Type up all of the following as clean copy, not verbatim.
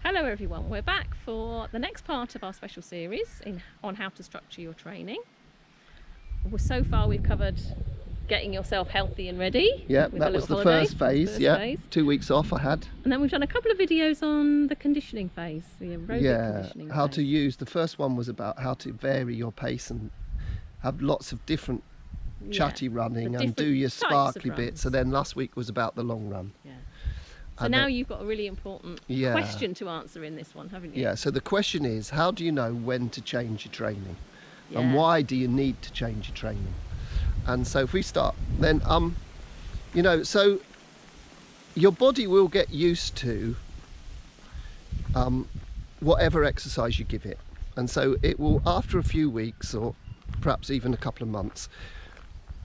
Hello everyone, we're back for the next part of our special series on how to structure your training. So far we've covered getting yourself healthy and ready. Yeah, that was the first phase, yeah. 2 weeks off I had. And then we've done a couple of videos on the conditioning phase, the aerobic conditioning how phase. to use, the first one was about how to vary your pace and have lots of different chatty running and do your sparkly bits. And then last week was about the long run. Yeah. So now you've got a really important question to answer in this one, haven't you? Yeah, so the question is, how do you know when to change your training? And why do you need to change your training? And so if we start, then, so your body will get used to whatever exercise you give it. And so it will, after a few weeks or perhaps even a couple of months,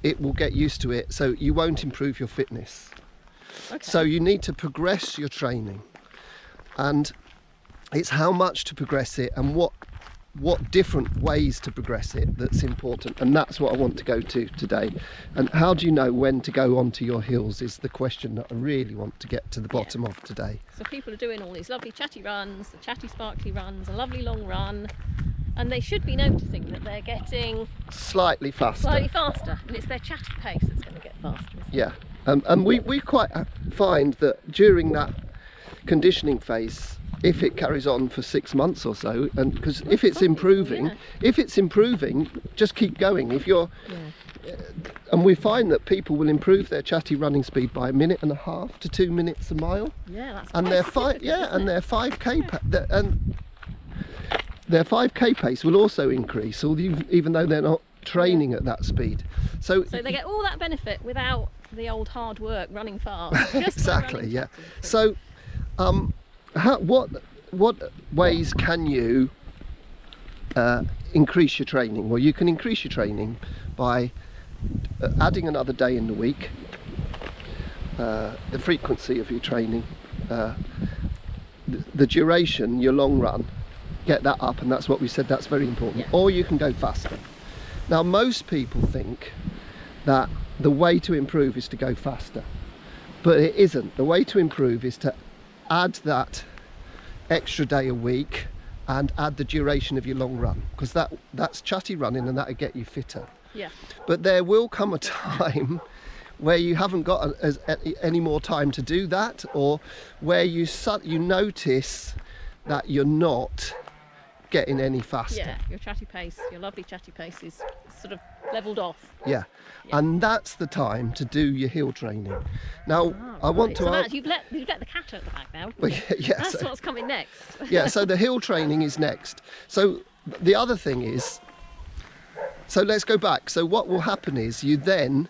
it will get used to it, so you won't improve your fitness. Okay. So you need to progress your training, and it's how much to progress it and what different ways to progress it that's important, and that's what I want to go to today. And how do you know when to go onto your heels is the question that I really want to get to the bottom of today. So people are doing all these lovely chatty runs, the chatty sparkly runs, a lovely long run, and they should be noticing that they're getting slightly faster, and it's their chatty pace that's going to get faster. Yeah. And we quite find that during that conditioning phase, if it carries on for 6 months or so, and because if it's improving, just keep going. If you're, and we find that people will improve their chatty running speed by 1.5 minutes to 2 minutes a mile. Yeah, that's and their their 5k pace will also increase, even though they're not training at that speed. So they get all that benefit without the old hard work running fast. Exactly, yeah. So what ways can you increase your training? Well, you can increase your training by adding another day in the week, the frequency of your training, the duration, your long run, get that up, and that's what we said, that's very important. Or you can go faster. Now most people think that the way to improve is to go faster, but it isn't. The way to improve is to add that extra day a week and add the duration of your long run, because that's chatty running and that'll get you fitter. Yeah. But there will come a time where you haven't got any more time to do that, or where you notice that you're not getting any faster. Yeah, your chatty pace, your lovely chatty pace is sort of levelled off. Yeah. And that's the time to do your heel training. Now, I want to... So you've let the cat out the bag now. Well, That's what's coming next. Yeah, so the heel training is next. So the other thing is, so let's go back. So what will happen is you then,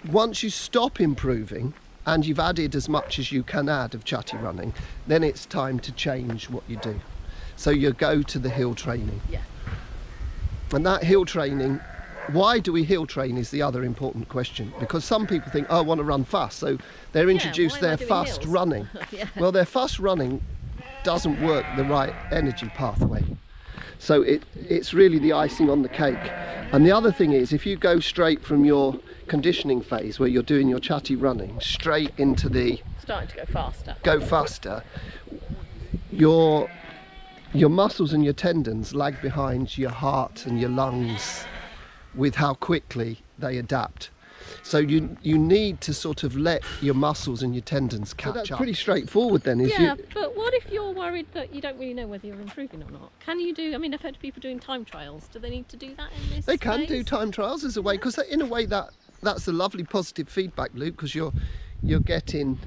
once you stop improving and you've added as much as you can add of chatty running, then it's time to change what you do. So you go to the hill training. Yeah. And that hill training, why do we hill train is the other important question. Because some people think, oh, I want to run fast. So they're introduced their fast running. Well, their fast running doesn't work the right energy pathway. So it's really the icing on the cake. And the other thing is, if you go straight from your conditioning phase where you're doing your chatty running straight into the... starting to go faster, your muscles and your tendons lag behind your heart and your lungs with how quickly they adapt. So you need to sort of let your muscles and your tendons catch up. That's pretty straightforward then. But what if you're worried that you don't really know whether you're improving or not? Can you do, I mean, I've heard of people doing time trials. Do they need to do that in this They can do time trials as a way, because in a way that's a lovely positive feedback loop, because you're getting...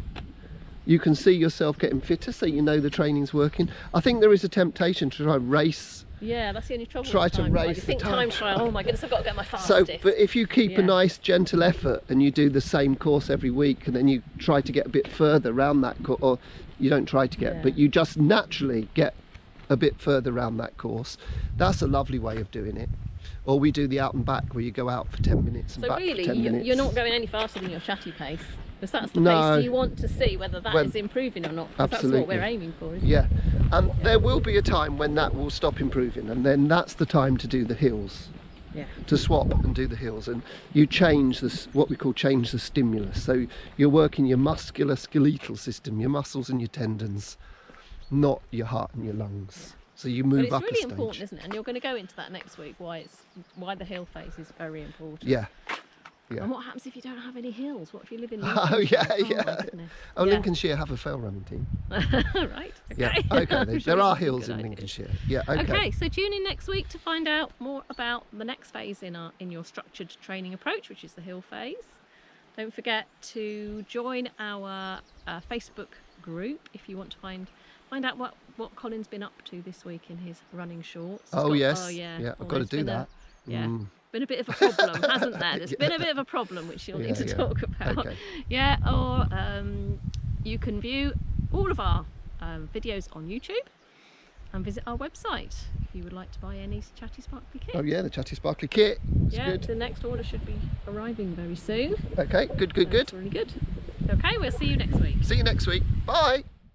You can see yourself getting fitter, so you know the training's working. I think there is a temptation to try and race. Yeah, that's the only trouble. Try to race. You think time trial, oh my goodness, I've got to get my fastest. So, but if you keep a nice gentle effort and you do the same course every week, and then you try to get a bit further around that course, or you don't try to get, but you just naturally get a bit further around that course, that's a lovely way of doing it. Or we do the out and back, where you go out for 10 minutes and back for 10 minutes. So really, you're not going any faster than your chatty pace? Because that's the pace you want to see whether that is improving or not. Absolutely. That's what we're aiming for, isn't it? And there will be a time when that will stop improving, and then that's the time to do the hills. To swap and do the hills, and you change this, what we call change the stimulus. So you're working your muscular skeletal system, your muscles and your tendons, not your heart and your lungs. So you move but up a it's stage. really important, isn't it? And you're going to go into that next week, why the hill phase is very important. Yeah. Yeah. And what happens if you don't have any hills? What if you live in Oh, Lincolnshire? yeah, yeah. Oh, Yeah. Lincolnshire have a trail running team. Right. Okay. Yeah, okay. I'm sure There are that's a hills good in idea. Lincolnshire. Yeah, okay. Okay, so tune in next week to find out more about the next phase in your structured training approach, which is the hill phase. Don't forget to join our Facebook group if you want to find out what Colin's been up to this week in his running shorts. Oh, yes. Oh, yeah. Yeah, I've got to do that. Been a bit of a problem, hasn't there? There's been a bit of a problem which you'll need to talk about. Okay. Yeah, or you can view all of our videos on YouTube and visit our website if you would like to buy any Chatty Sparkly kit. Oh yeah, the Chatty Sparkly kit. It's Yeah, good. the next order should be arriving very soon. Okay, good. That's really good. Okay, we'll see you next week. See you next week. Bye.